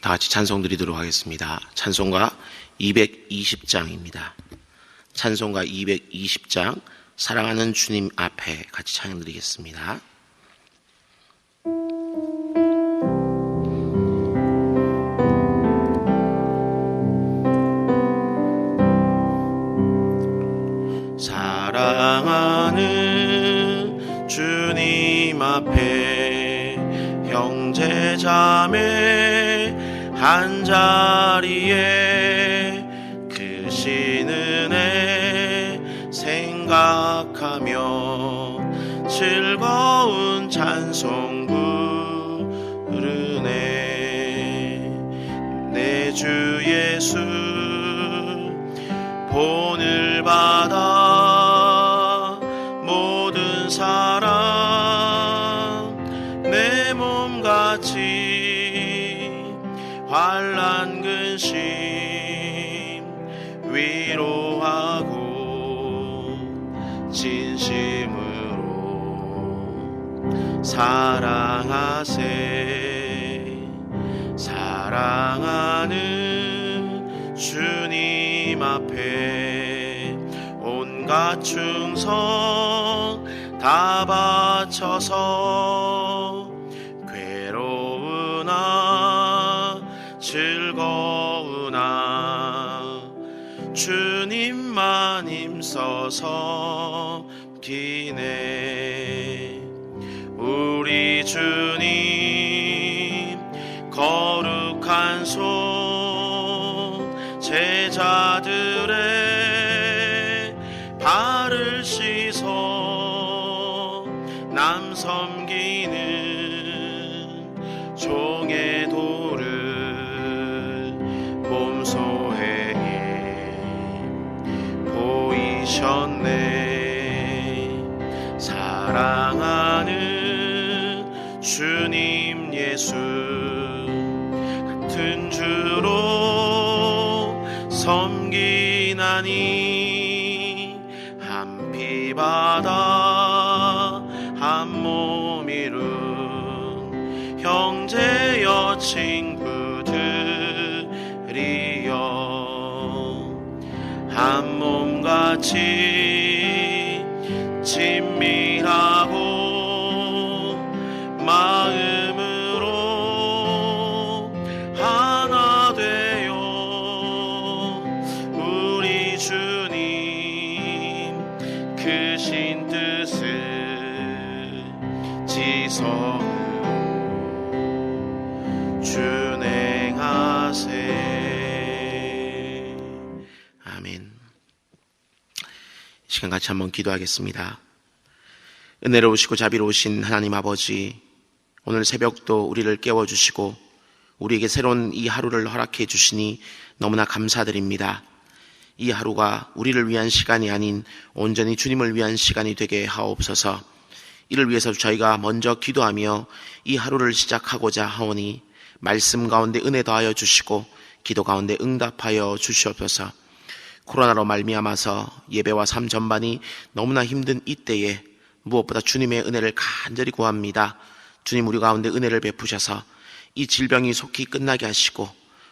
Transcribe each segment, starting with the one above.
다 같이 찬송 드리도록 하겠습니다. 찬송가 220장입니다. 찬송가 220장 사랑하는 주님 앞에 같이 찬양 드리겠습니다. 사랑하는 주님 앞에 형제 자매 한자리에 그 신 은혜 생각하며 즐거운 찬송 부르네. 내 주 예수 본을 받아 모든 사랑 내 몸같이 환난 근심 위로하고 진심으로 사랑하세. 사랑하는 주님 앞에 온갖 충성 다 바쳐서 괴로우나 즐거우나 주님만 힘써서 기네. 우리 주님 거룩한 손 제자들의 발을 씻어 남 섬기는 종의 도를 몸소에 보이셨네. 사랑하는 주님 예수 같은 주로 섬기나니 한 피 받아 한 몸 이룬 형제여 친구들이여 한 몸같이 친밀하고 마음으로 하나 되어 우리 주님 크신 뜻을 지성으로 준행하세. 아멘. 이 시간 같이 한번 기도하겠습니다. 은혜로우시고 자비로우신 하나님 아버지, 오늘 새벽도 우리를 깨워주시고 우리에게 새로운 이 하루를 허락해 주시니 너무나 감사드립니다. 이 하루가 우리를 위한 시간이 아닌 온전히 주님을 위한 시간이 되게 하옵소서. 이를 위해서 저희가 먼저 기도하며 이 하루를 시작하고자 하오니 말씀 가운데 은혜 더하여 주시고 기도 가운데 응답하여 주시옵소서. 코로나로 말미암아서 예배와 삶 전반이 너무나 힘든 이때에 무엇보다 주님의 은혜를 간절히 구합니다. 주님, 우리 가운데 은혜를 베푸셔서 이 질병이 속히 끝나게 하시고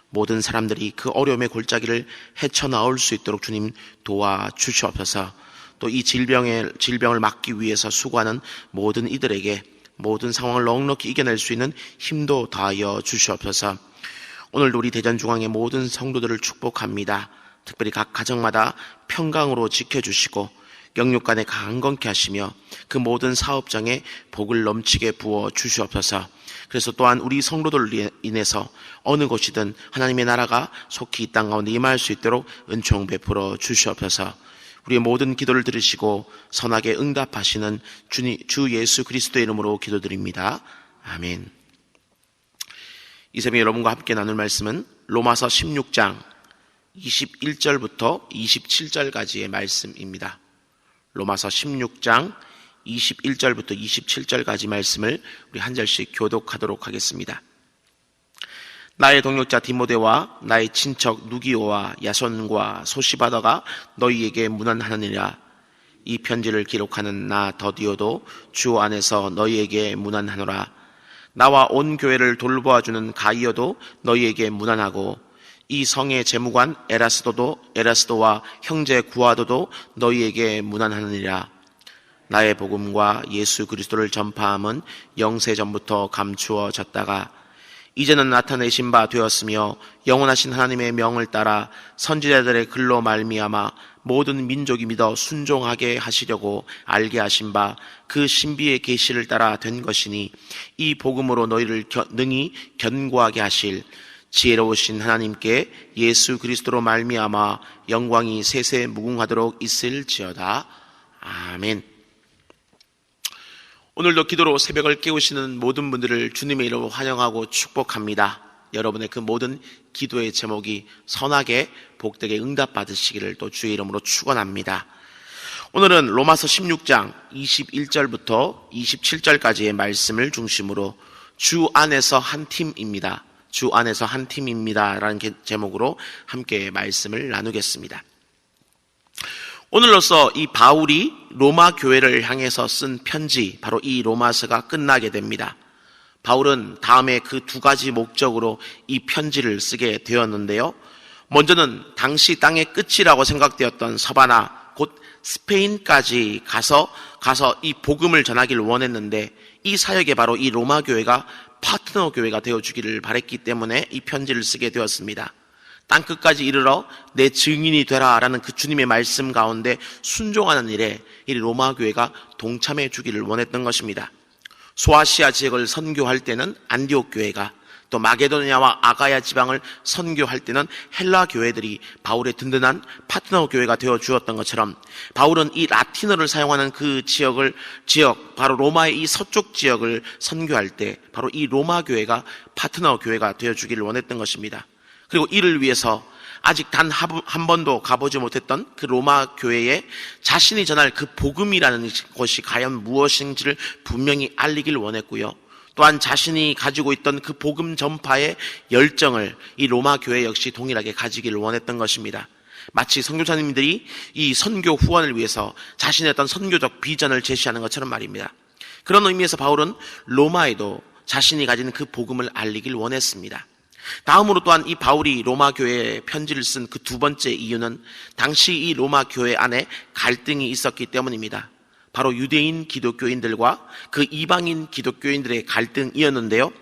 모든 사람들이 그 어려움의 골짜기를 헤쳐나올 수 있도록 주님 도와주시옵소서. 또 이 질병을 막기 위해서 수고하는 모든 이들에게 모든 상황을 넉넉히 이겨낼 수 있는 힘도 더하여 주시옵소서. 오늘도 우리 대전중앙의 모든 성도들을 축복합니다. 특별히 각 가정마다 평강으로 지켜주시고 영육간에 강건케 하시며 그 모든 사업장에 복을 넘치게 부어 주시옵소서. 그래서 또한 우리 성도들로 인해서 어느 곳이든 하나님의 나라가 속히 이 땅 가운데 임할 수 있도록 은총 베풀어 주시옵소서. 우리의 모든 기도를 들으시고 선하게 응답하시는 주 예수 그리스도의 이름으로 기도드립니다. 아멘. 이 새벽 여러분과 함께 나눌 말씀은 로마서 16장 21절부터 27절까지의 말씀입니다. 로마서 16장 21절부터 27절까지 말씀을 우리 한 절씩 교독하도록 하겠습니다. 나의 동역자 디모데와 나의 친척 누기오와 야손과 소시바더가 너희에게 문안하느니라. 이 편지를 기록하는 나 더디오도 주 안에서 너희에게 문안하노라. 나와 온 교회를 돌보아주는 가이어도 너희에게 문안하고 이 성의 재무관 에라스도와 형제 구아도도 너희에게 문안하느니라. 나의 복음과 예수 그리스도를 전파함은 영세전부터 감추어졌다가 이제는 나타내신 바 되었으며 영원하신 하나님의 명을 따라 선지자들의 글로 말미암아 모든 민족이 믿어 순종하게 하시려고 알게 하신 바 그 신비의 계시를 따라 된 것이니 이 복음으로 너희를 능히 견고하게 하실 지혜로우신 하나님께 예수 그리스도로 말미암아 영광이 세세 무궁하도록 있을지어다. 아멘. 오늘도 기도로 새벽을 깨우시는 모든 분들을 주님의 이름으로 환영하고 축복합니다. 여러분의 그 모든 기도의 제목이 선하게 복되게 응답받으시기를 또 주의 이름으로 축원합니다. 오늘은 로마서 16장 21절부터 27절까지의 말씀을 중심으로 주 안에서 한 팀입니다. 주 안에서 한 팀입니다 라는 제목으로 함께 말씀을 나누겠습니다. 오늘로써 이 바울이 로마 교회를 향해서 쓴 편지, 바로 이 로마서가 끝나게 됩니다. 바울은 다음에 그 두 가지 목적으로 이 편지를 쓰게 되었는데요. 먼저는 당시 땅의 끝이라고 생각되었던 서바나, 곧 스페인까지 가서 이 복음을 전하기를 원했는데 이 사역에 바로 이 로마 교회가 파트너 교회가 되어주기를 바랬기 때문에 이 편지를 쓰게 되었습니다. 땅끝까지 이르러 내 증인이 되라 라는 그 주님의 말씀 가운데 순종하는 일에 이 로마 교회가 동참해 주기를 원했던 것입니다. 소아시아 지역을 선교할 때는 안디옥 교회가, 또 마게도니아와 아가야 지방을 선교할 때는 헬라 교회들이 바울의 든든한 파트너 교회가 되어 주었던 것처럼 바울은 이 라틴어를 사용하는 그 지역, 바로 로마의 이 서쪽 지역을 선교할 때 바로 이 로마 교회가 파트너 교회가 되어 주기를 원했던 것입니다. 그리고 이를 위해서 아직 단 한 번도 가보지 못했던 그 로마 교회에 자신이 전할 그 복음이라는 것이 과연 무엇인지를 분명히 알리길 원했고요. 또한 자신이 가지고 있던 그 복음 전파의 열정을 이 로마 교회 역시 동일하게 가지기를 원했던 것입니다. 마치 선교사님들이 이 선교 후원을 위해서 자신의 어떤 선교적 비전을 제시하는 것처럼 말입니다. 그런 의미에서 바울은 로마에도 자신이 가진 그 복음을 알리길 원했습니다. 다음으로 또한 이 바울이 로마 교회에 편지를 쓴 그 두 번째 이유는 당시 이 로마 교회 안에 갈등이 있었기 때문입니다. 바로 유대인 기독교인들과 그 이방인 기독교인들의 갈등이었는데요.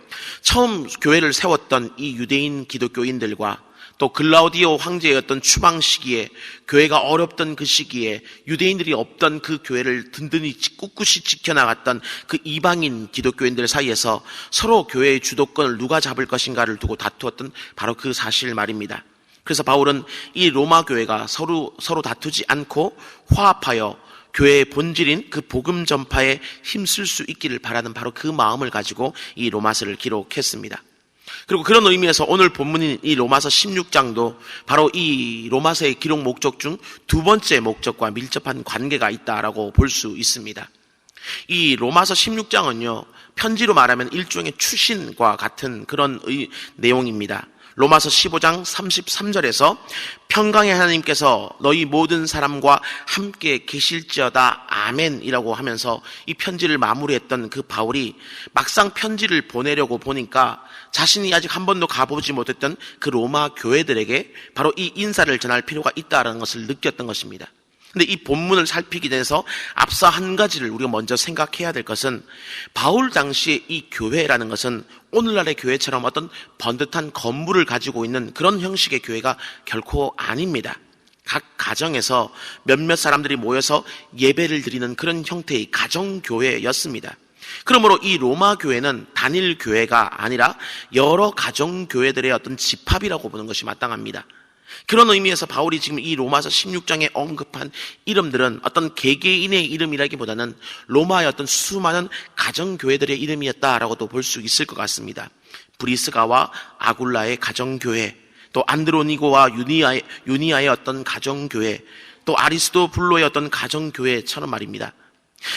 처음 교회를 세웠던 이 유대인 기독교인들과 또 글라우디오 황제였던 추방 시기에 교회가 어렵던 그 시기에 유대인들이 없던 그 교회를 든든히 꿋꿋이 지켜나갔던 그 이방인 기독교인들 사이에서 서로 교회의 주도권을 누가 잡을 것인가를 두고 다투었던 바로 그 사실 말입니다. 그래서 바울은 이 로마 교회가 서로 다투지 않고 화합하여 교회의 본질인 그 복음 전파에 힘쓸 수 있기를 바라는 바로 그 마음을 가지고 이 로마서를 기록했습니다. 그리고 그런 의미에서 오늘 본문인 이 로마서 16장도 바로 이 로마서의 기록 목적 중 두 번째 목적과 밀접한 관계가 있다라고 볼 수 있습니다. 이 로마서 16장은요, 편지로 말하면 일종의 추신과 같은 그런 내용입니다. 로마서 15장 33절에서 평강의 하나님께서 너희 모든 사람과 함께 계실지어다 아멘이라고 하면서 이 편지를 마무리했던 그 바울이 막상 편지를 보내려고 보니까 자신이 아직 한 번도 가보지 못했던 그 로마 교회들에게 바로 이 인사를 전할 필요가 있다는 것을 느꼈던 것입니다. 근데 이 본문을 살피기 전에서 앞서 한 가지를 우리가 먼저 생각해야 될 것은 바울 당시에 이 교회라는 것은 오늘날의 교회처럼 어떤 번듯한 건물을 가지고 있는 그런 형식의 교회가 결코 아닙니다. 각 가정에서 몇몇 사람들이 모여서 예배를 드리는 그런 형태의 가정교회였습니다. 그러므로 이 로마 교회는 단일 교회가 아니라 여러 가정교회들의 어떤 집합이라고 보는 것이 마땅합니다. 그런 의미에서 바울이 지금 이 로마서 16장에 언급한 이름들은 어떤 개개인의 이름이라기보다는 로마의 어떤 수많은 가정교회들의 이름이었다라고도 볼 수 있을 것 같습니다. 브리스가와 아굴라의 가정교회, 또 안드로니고와 유니아의 어떤 가정교회, 또 아리스토블로의 어떤 가정교회처럼 말입니다.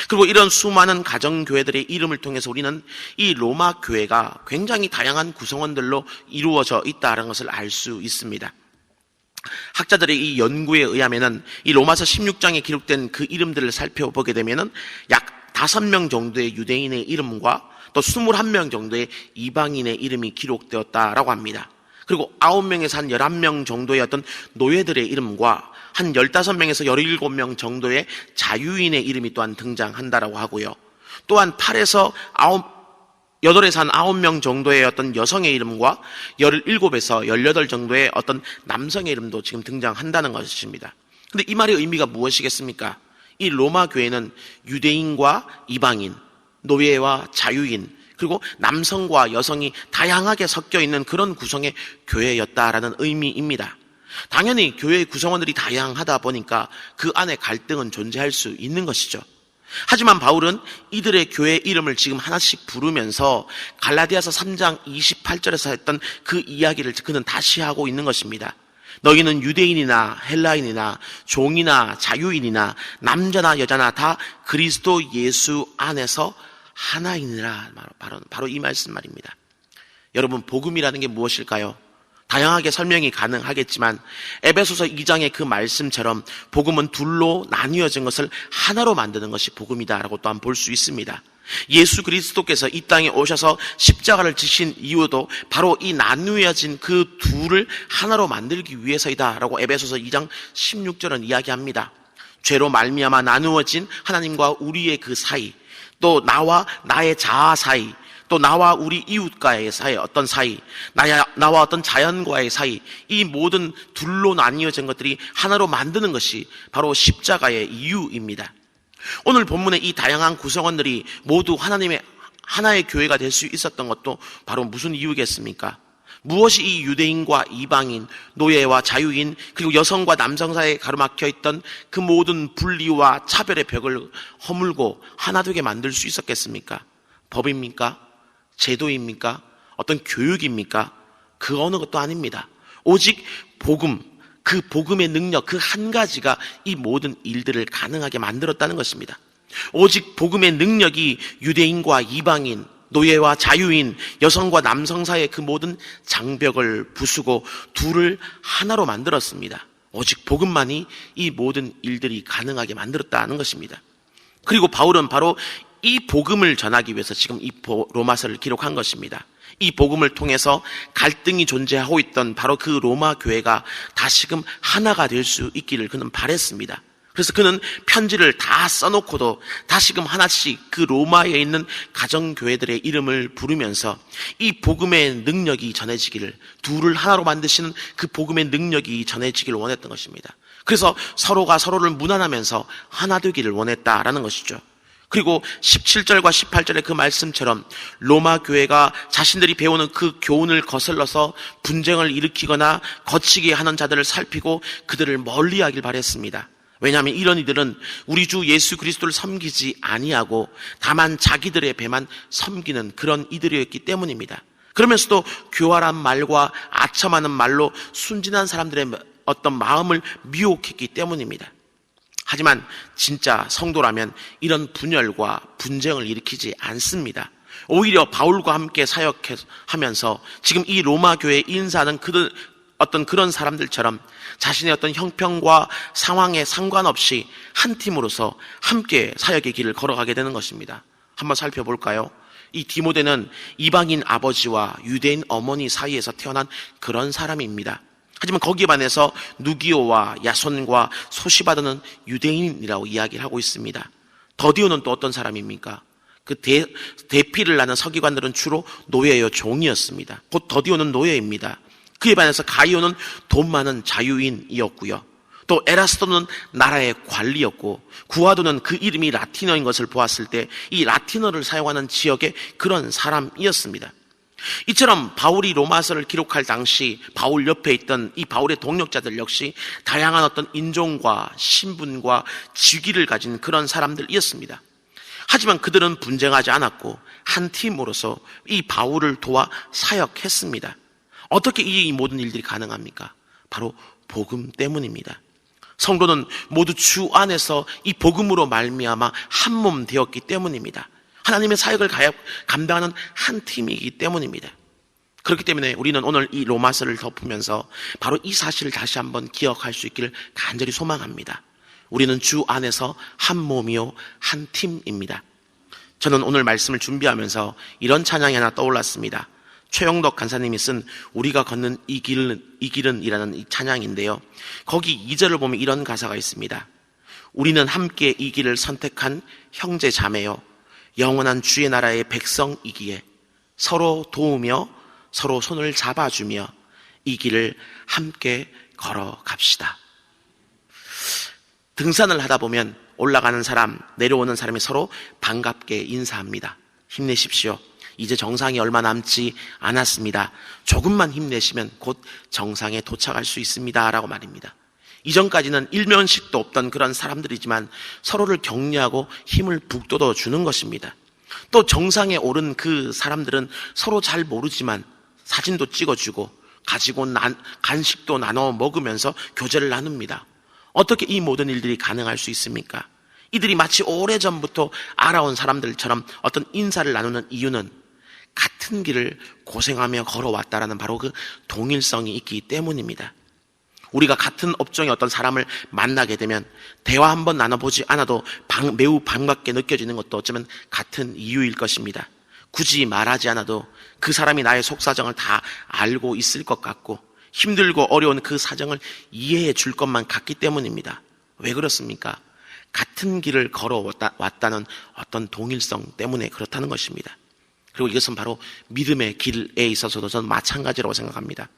그리고 이런 수많은 가정교회들의 이름을 통해서 우리는 이 로마 교회가 굉장히 다양한 구성원들로 이루어져 있다는 것을 알 수 있습니다. 학자들의 이 연구에 의하면은 이 로마서 16장에 기록된 그 이름들을 살펴보게 되면은 약 5명 정도의 유대인의 이름과 또 21명 정도의 이방인의 이름이 기록되었다라고 합니다. 그리고 9명에서 한 11명 정도의 어떤 노예들의 이름과 한 15명에서 17명 정도의 자유인의 이름이 또한 등장한다라고 하고요. 또한 8에서 8에서 한 9명 정도의 어떤 여성의 이름과 17에서 18 정도의 어떤 남성의 이름도 지금 등장한다는 것입니다. 근데 이 말의 의미가 무엇이겠습니까? 이 로마 교회는 유대인과 이방인, 노예와 자유인, 그리고 남성과 여성이 다양하게 섞여 있는 그런 구성의 교회였다라는 의미입니다. 당연히 교회의 구성원들이 다양하다 보니까 그 안에 갈등은 존재할 수 있는 것이죠. 하지만 바울은 이들의 교회 이름을 지금 하나씩 부르면서 갈라디아서 3장 28절에서 했던 그 이야기를 그는 다시 하고 있는 것입니다. 너희는 유대인이나 헬라인이나 종이나 자유인이나 남자나 여자나 다 그리스도 예수 안에서 하나이니라. 바로 이 말씀 말입니다. 여러분, 복음이라는 게 무엇일까요? 다양하게 설명이 가능하겠지만 에베소서 2장의 그 말씀처럼 복음은 둘로 나뉘어진 것을 하나로 만드는 것이 복음이다라고 또한 볼 수 있습니다. 예수 그리스도께서 이 땅에 오셔서 십자가를 지신 이유도 바로 이 나누어진 그 둘을 하나로 만들기 위해서이다라고 에베소서 2장 16절은 이야기합니다. 죄로 말미암아 나누어진 하나님과 우리의 그 사이, 또 나와 나의 자아 사이, 또 나와 우리 이웃과의 사이, 어떤 사이, 나와 어떤 자연과의 사이, 이 모든 둘로 나뉘어진 것들이 하나로 만드는 것이 바로 십자가의 이유입니다. 오늘 본문의 이 다양한 구성원들이 모두 하나님의 하나의 교회가 될 수 있었던 것도 바로 무슨 이유겠습니까? 무엇이 이 유대인과 이방인, 노예와 자유인, 그리고 여성과 남성 사이에 가로막혀 있던 그 모든 분리와 차별의 벽을 허물고 하나 되게 만들 수 있었겠습니까? 법입니까? 제도입니까? 어떤 교육입니까? 그 어느 것도 아닙니다. 오직 복음, 그 복음의 능력, 그 한 가지가 이 모든 일들을 가능하게 만들었다는 것입니다. 오직 복음의 능력이 유대인과 이방인, 노예와 자유인, 여성과 남성 사이의 그 모든 장벽을 부수고 둘을 하나로 만들었습니다. 오직 복음만이 이 모든 일들이 가능하게 만들었다는 것입니다. 그리고 바울은 바로 이 복음을 전하기 위해서 지금 이 로마서를 기록한 것입니다. 이 복음을 통해서 갈등이 존재하고 있던 바로 그 로마 교회가 다시금 하나가 될 수 있기를 그는 바랬습니다. 그래서 그는 편지를 다 써놓고도 다시금 하나씩 그 로마에 있는 가정교회들의 이름을 부르면서 이 복음의 능력이 전해지기를, 둘을 하나로 만드시는 그 복음의 능력이 전해지기를 원했던 것입니다. 그래서 서로가 서로를 무난하면서 하나 되기를 원했다라는 것이죠. 그리고 17절과 18절의 그 말씀처럼 로마 교회가 자신들이 배우는 그 교훈을 거슬러서 분쟁을 일으키거나 거치게 하는 자들을 살피고 그들을 멀리하길 바랬습니다. 왜냐하면 이런 이들은 우리 주 예수 그리스도를 섬기지 아니하고 다만 자기들의 배만 섬기는 그런 이들이었기 때문입니다. 그러면서도 교활한 말과 아첨하는 말로 순진한 사람들의 어떤 마음을 미혹했기 때문입니다. 하지만 진짜 성도라면 이런 분열과 분쟁을 일으키지 않습니다. 오히려 바울과 함께 사역하면서 지금 이 로마 교회에 인사하는 어떤 그런 사람들처럼 자신의 어떤 형편과 상황에 상관없이 한 팀으로서 함께 사역의 길을 걸어가게 되는 것입니다. 한번 살펴볼까요? 이 디모데는 이방인 아버지와 유대인 어머니 사이에서 태어난 그런 사람입니다. 하지만 거기에 반해서 누기오와 야손과 소시바드는 유대인이라고 이야기를 하고 있습니다. 더디오는 또 어떤 사람입니까? 그 대피를 나는 서기관들은 주로 노예요, 종이었습니다. 곧 더디오는 노예입니다. 그에 반해서 가이오는 돈 많은 자유인이었고요. 또 에라스도는 나라의 관리였고, 구아도는 그 이름이 라틴어인 것을 보았을 때 이 라틴어를 사용하는 지역의 그런 사람이었습니다. 이처럼 바울이 로마서를 기록할 당시 바울 옆에 있던 이 바울의 동역자들 역시 다양한 어떤 인종과 신분과 직위를 가진 그런 사람들이었습니다. 하지만 그들은 분쟁하지 않았고 한 팀으로서 이 바울을 도와 사역했습니다. 어떻게 이 모든 일들이 가능합니까? 바로 복음 때문입니다. 성도는 모두 주 안에서 이 복음으로 말미암아 한 몸 되었기 때문입니다. 하나님의 사역을 감당하는 한 팀이기 때문입니다. 그렇기 때문에 우리는 오늘 이 로마서를 덮으면서 바로 이 사실을 다시 한번 기억할 수 있기를 간절히 소망합니다. 우리는 주 안에서 한 몸이요 한 팀입니다. 저는 오늘 말씀을 준비하면서 이런 찬양이 하나 떠올랐습니다. 최영덕 간사님이 쓴 우리가 걷는 이 길은 이라는 이 찬양인데요, 거기 2절을 보면 이런 가사가 있습니다. 우리는 함께 이 길을 선택한 형제 자매요, 영원한 주의 나라의 백성이기에 서로 도우며 서로 손을 잡아주며 이 길을 함께 걸어갑시다. 등산을 하다 보면 올라가는 사람, 내려오는 사람이 서로 반갑게 인사합니다. 힘내십시오. 이제 정상이 얼마 남지 않았습니다. 조금만 힘내시면 곧 정상에 도착할 수 있습니다. 라고 말입니다. 이전까지는 일면식도 없던 그런 사람들이지만 서로를 격려하고 힘을 북돋워 주는 것입니다. 또 정상에 오른 그 사람들은 서로 잘 모르지만 사진도 찍어주고 가지고 온 간식도 나눠 먹으면서 교제를 나눕니다. 어떻게 이 모든 일들이 가능할 수 있습니까? 이들이 마치 오래전부터 알아온 사람들처럼 어떤 인사를 나누는 이유는 같은 길을 고생하며 걸어왔다라는 바로 그 동일성이 있기 때문입니다. 우리가 같은 업종의 어떤 사람을 만나게 되면 대화 한번 나눠보지 않아도 매우 반갑게 느껴지는 것도 어쩌면 같은 이유일 것입니다. 굳이 말하지 않아도 그 사람이 나의 속사정을 다 알고 있을 것 같고 힘들고 어려운 그 사정을 이해해 줄 것만 같기 때문입니다. 왜 그렇습니까? 같은 길을 걸어왔다는 어떤 동일성 때문에 그렇다는 것입니다. 그리고 이것은 바로 믿음의 길에 있어서도 저는 마찬가지라고 생각합니다.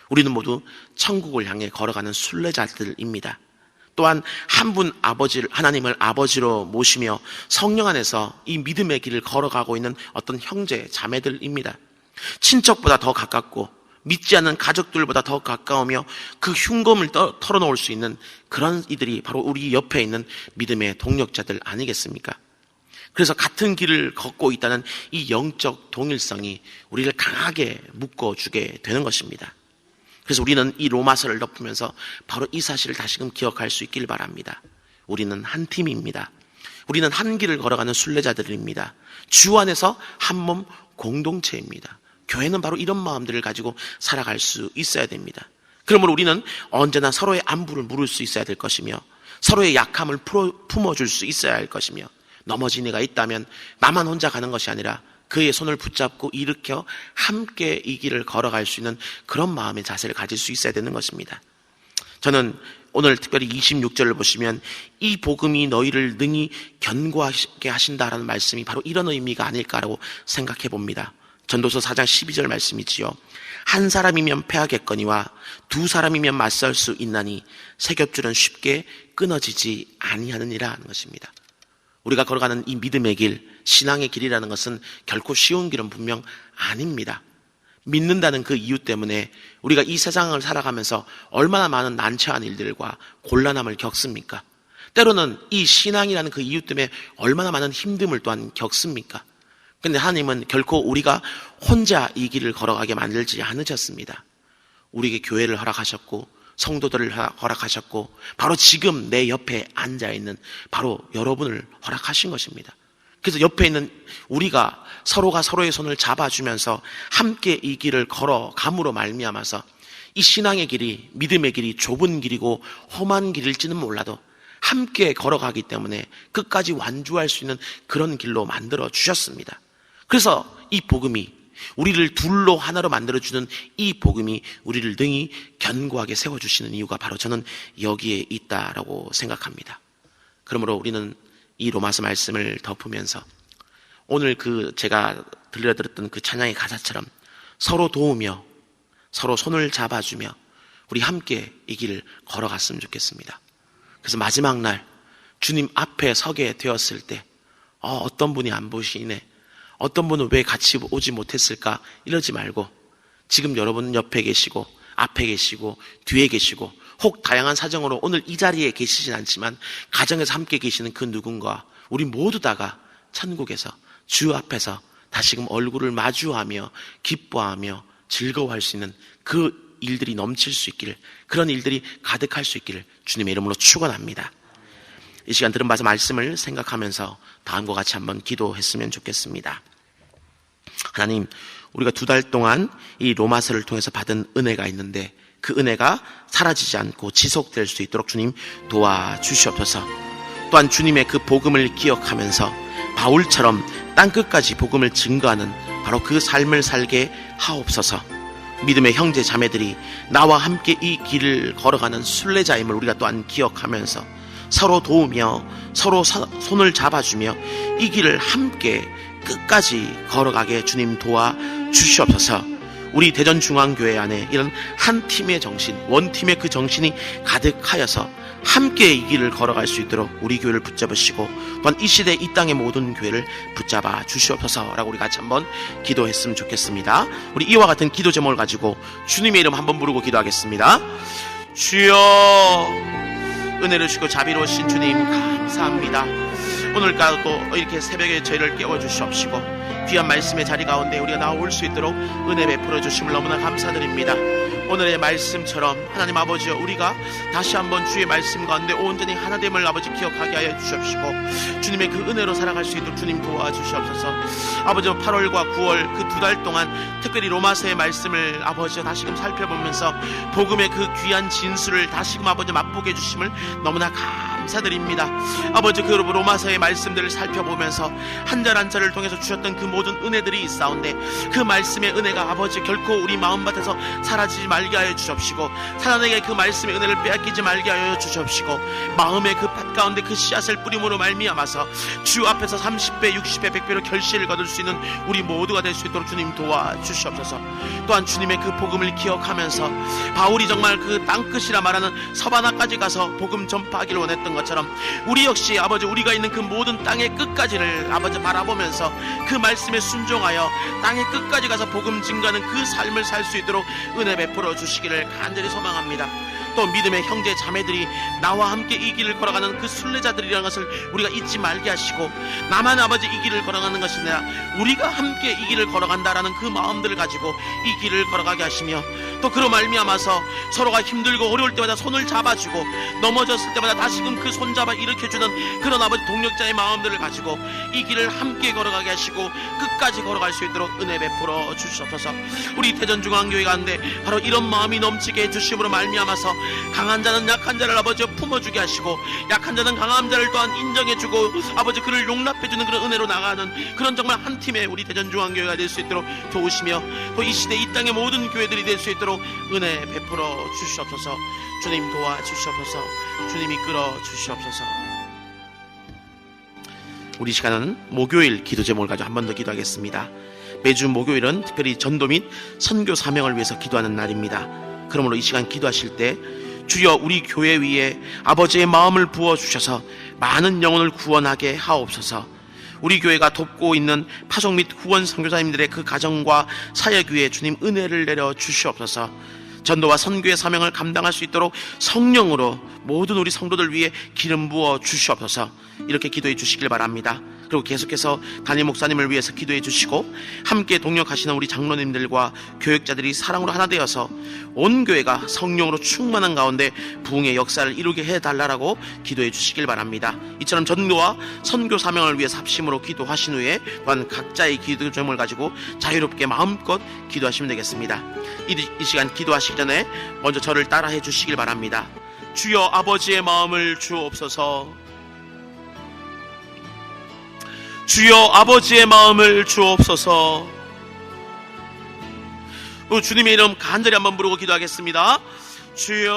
우리는 모두 천국을 향해 걸어가는 순례자들입니다. 또한 한 분 아버지를, 하나님을 아버지로 모시며 성령 안에서 이 믿음의 길을 걸어가고 있는 어떤 형제, 자매들입니다. 친척보다 더 가깝고 믿지 않는 가족들보다 더 가까우며 그 흉검을 털어놓을 수 있는 그런 이들이 바로 우리 옆에 있는 믿음의 동력자들 아니겠습니까? 그래서 같은 길을 걷고 있다는 이 영적 동일성이 우리를 강하게 묶어주게 되는 것입니다. 그래서 우리는 이 로마서를 덮으면서 바로 이 사실을 다시금 기억할 수 있길 바랍니다. 우리는 한 팀입니다. 우리는 한 길을 걸어가는 순례자들입니다. 주 안에서 한 몸 공동체입니다. 교회는 바로 이런 마음들을 가지고 살아갈 수 있어야 됩니다. 그러므로 우리는 언제나 서로의 안부를 물을 수 있어야 될 것이며 서로의 약함을 품어줄 수 있어야 할 것이며 넘어진 이가 있다면 나만 혼자 가는 것이 아니라 그의 손을 붙잡고 일으켜 함께 이 길을 걸어갈 수 있는 그런 마음의 자세를 가질 수 있어야 되는 것입니다. 저는 오늘 특별히 26절을 보시면 이 복음이 너희를 능히 견고하게 하신다라는 말씀이 바로 이런 의미가 아닐까라고 생각해 봅니다. 전도서 4장 12절 말씀이지요. 한 사람이면 패하겠거니와 두 사람이면 맞설 수 있나니 새 겹줄은 쉽게 끊어지지 아니하느니라 하는 것입니다. 우리가 걸어가는 이 믿음의 길, 신앙의 길이라는 것은 결코 쉬운 길은 분명 아닙니다. 믿는다는 그 이유 때문에 우리가 이 세상을 살아가면서 얼마나 많은 난처한 일들과 곤란함을 겪습니까? 때로는 이 신앙이라는 그 이유 때문에 얼마나 많은 힘듦을 또한 겪습니까? 근데 하나님은 결코 우리가 혼자 이 길을 걸어가게 만들지 않으셨습니다. 우리에게 교회를 허락하셨고 성도들을 허락하셨고 바로 지금 내 옆에 앉아있는 바로 여러분을 허락하신 것입니다. 그래서 옆에 있는 우리가 서로가 서로의 손을 잡아주면서 함께 이 길을 걸어감으로 말미암아서 이 신앙의 길이, 믿음의 길이 좁은 길이고 험한 길일지는 몰라도 함께 걸어가기 때문에 끝까지 완주할 수 있는 그런 길로 만들어 주셨습니다. 그래서 이 복음이 우리를 둘로 하나로 만들어주는 이 복음이 우리를 능히 견고하게 세워주시는 이유가 바로 저는 여기에 있다라고 생각합니다. 그러므로 우리는 이 로마서 말씀을 덮으면서 오늘 제가 들려드렸던 그 찬양의 가사처럼 서로 도우며 서로 손을 잡아주며 우리 함께 이 길을 걸어갔으면 좋겠습니다. 그래서 마지막 날 주님 앞에 서게 되었을 때 어떤 분이 안 보시네, 어떤 분은 왜 같이 오지 못했을까 이러지 말고 지금 여러분 옆에 계시고 앞에 계시고 뒤에 계시고 혹 다양한 사정으로 오늘 이 자리에 계시진 않지만 가정에서 함께 계시는 그 누군가 우리 모두 다가 천국에서 주 앞에서 다시금 얼굴을 마주하며 기뻐하며 즐거워할 수 있는 그 일들이 넘칠 수 있기를, 그런 일들이 가득할 수 있기를 주님의 이름으로 축원합니다. 이 시간 들은 말씀을 생각하면서 다음과 같이 한번 기도했으면 좋겠습니다. 하나님, 우리가 2달 동안 이 로마서를 통해서 받은 은혜가 있는데 그 은혜가 사라지지 않고 지속될 수 있도록 주님 도와주시옵소서. 또한 주님의 그 복음을 기억하면서 바울처럼 땅끝까지 복음을 증거하는 바로 그 삶을 살게 하옵소서. 믿음의 형제 자매들이 나와 함께 이 길을 걸어가는 순례자임을 우리가 또한 기억하면서 서로 도우며 서로 손을 잡아주며 이 길을 함께 끝까지 걸어가게 주님 도와 주시옵소서. 우리 대전중앙교회 안에 이런 한 팀의 정신, 원팀의 그 정신이 가득하여서 함께 이 길을 걸어갈 수 있도록 우리 교회를 붙잡으시고 또한 이 시대 이 땅의 모든 교회를 붙잡아 주시옵소서라고 우리 같이 한번 기도했으면 좋겠습니다. 우리 이와 같은 기도 제목을 가지고 주님의 이름 한번 부르고 기도하겠습니다. 주여, 은혜를 주시고 자비로우신 주님 감사합니다. 오늘까지도 이렇게 새벽에 저희를 깨워주시옵시고 귀한 말씀의 자리 가운데 우리가 나올 수 있도록 은혜 베풀어 주심을 너무나 감사드립니다. 오늘의 말씀처럼 하나님 아버지여, 우리가 다시 한번 주의 말씀 가운데 온전히 하나됨을 아버지 기억하게 하여 주시옵시고 주님의 그 은혜로 살아갈 수 있도록 주님 도와주시옵소서. 아버지 8월과 9월 그 2달 동안 특별히 로마서의 말씀을 아버지 다시금 살펴보면서 복음의 그 귀한 진수를 다시금 아버지 맛보게 해주심을 너무나 감사드립니다. 아버지 그 로마서의 말씀들을 살펴보면서 한 절 한 절을 통해서 주셨던 그 모든 은혜들이 있사온데 그 말씀의 은혜가 아버지 결코 우리 마음밭에서 사라지지 말게 하여 주옵시고 사단에게 그 말씀의 은혜를 빼앗기지 말게 하여 주옵시고 마음의 그 밭 가운데 그 씨앗을 뿌림으로 말미암아서 주 앞에서 30배 60배 100배로 결실을 거둘 수 있는 우리 모두가 될 수 있도록 주님 도와주시옵소서. 또한 주님의 그 복음을 기억하면서 바울이 정말 그 땅끝이라 말하는 서바나까지 가서 복음 전파하기를 원했던 것처럼 우리 역시 아버지 우리가 있는 그 모든 땅의 끝까지를 아버지 바라보면서 그 말씀에 순종하여 땅의 끝까지 가서 복음 증거하는 그 삶을 살 수 있도록 은혜 베풀어 주시기를 간절히 소망합니다. 또 믿음의 형제 자매들이 나와 함께 이 길을 걸어가는 그 순례자들이라는 것을 우리가 잊지 말게 하시고 나만 아버지 이 길을 걸어가는 것이 아니라 우리가 함께 이 길을 걸어간다라는 그 마음들을 가지고 이 길을 걸어가게 하시며 또 그로 말미암아서 서로가 힘들고 어려울 때마다 손을 잡아주고 넘어졌을 때마다 다시금 그 손잡아 일으켜주는 그런 아버지 동력자의 마음들을 가지고 이 길을 함께 걸어가게 하시고 끝까지 걸어갈 수 있도록 은혜 베풀어 주시옵소서. 우리 대전중앙교회 가운데 바로 이런 마음이 넘치게 해주심으로 말미암아서 강한 자는 약한 자를 아버지 품어주게 하시고 약한 자는 강한 자를 또한 인정해주고 아버지 그를 용납해주는 그런 은혜로 나가는 그런 정말 한 팀의 우리 대전중앙교회가 될 수 있도록 도우시며 또 이 시대 이 땅의 모든 교회들이 될 수 있도록 은혜 베풀어 주시옵소서. 주님 도와주시옵소서. 주님 이끌어 주시옵소서. 우리 시간은 목요일 기도 제목을 가지고 한 번 더 기도하겠습니다. 매주 목요일은 특별히 전도 및 선교 사명을 위해서 기도하는 날입니다. 그러므로 이 시간 기도하실 때 주여 우리 교회 위에 아버지의 마음을 부어주셔서 많은 영혼을 구원하게 하옵소서. 우리 교회가 돕고 있는 파송 및 후원 선교사님들의 그 가정과 사역 위에 주님 은혜를 내려 주시옵소서. 전도와 선교의 사명을 감당할 수 있도록 성령으로 모든 우리 성도들 위해 기름 부어 주시옵소서. 이렇게 기도해 주시길 바랍니다. 그리고 계속해서 담임 목사님을 위해서 기도해 주시고 함께 동역하시는 우리 장로님들과 교역자들이 사랑으로 하나 되어서 온 교회가 성령으로 충만한 가운데 부흥의 역사를 이루게 해달라고 기도해 주시길 바랍니다. 이처럼 전도와 선교 사명을 위해서 합심으로 기도하신 후에 또한 각자의 기도 제목을 가지고 자유롭게 마음껏 기도하시면 되겠습니다. 이 시간 기도하시기 전에 먼저 저를 따라해 주시길 바랍니다. 주여 아버지의 마음을 주옵소서. 주여 아버지의 마음을 주옵소서. 주님의 이름 간절히 한번 부르고 기도하겠습니다. 주여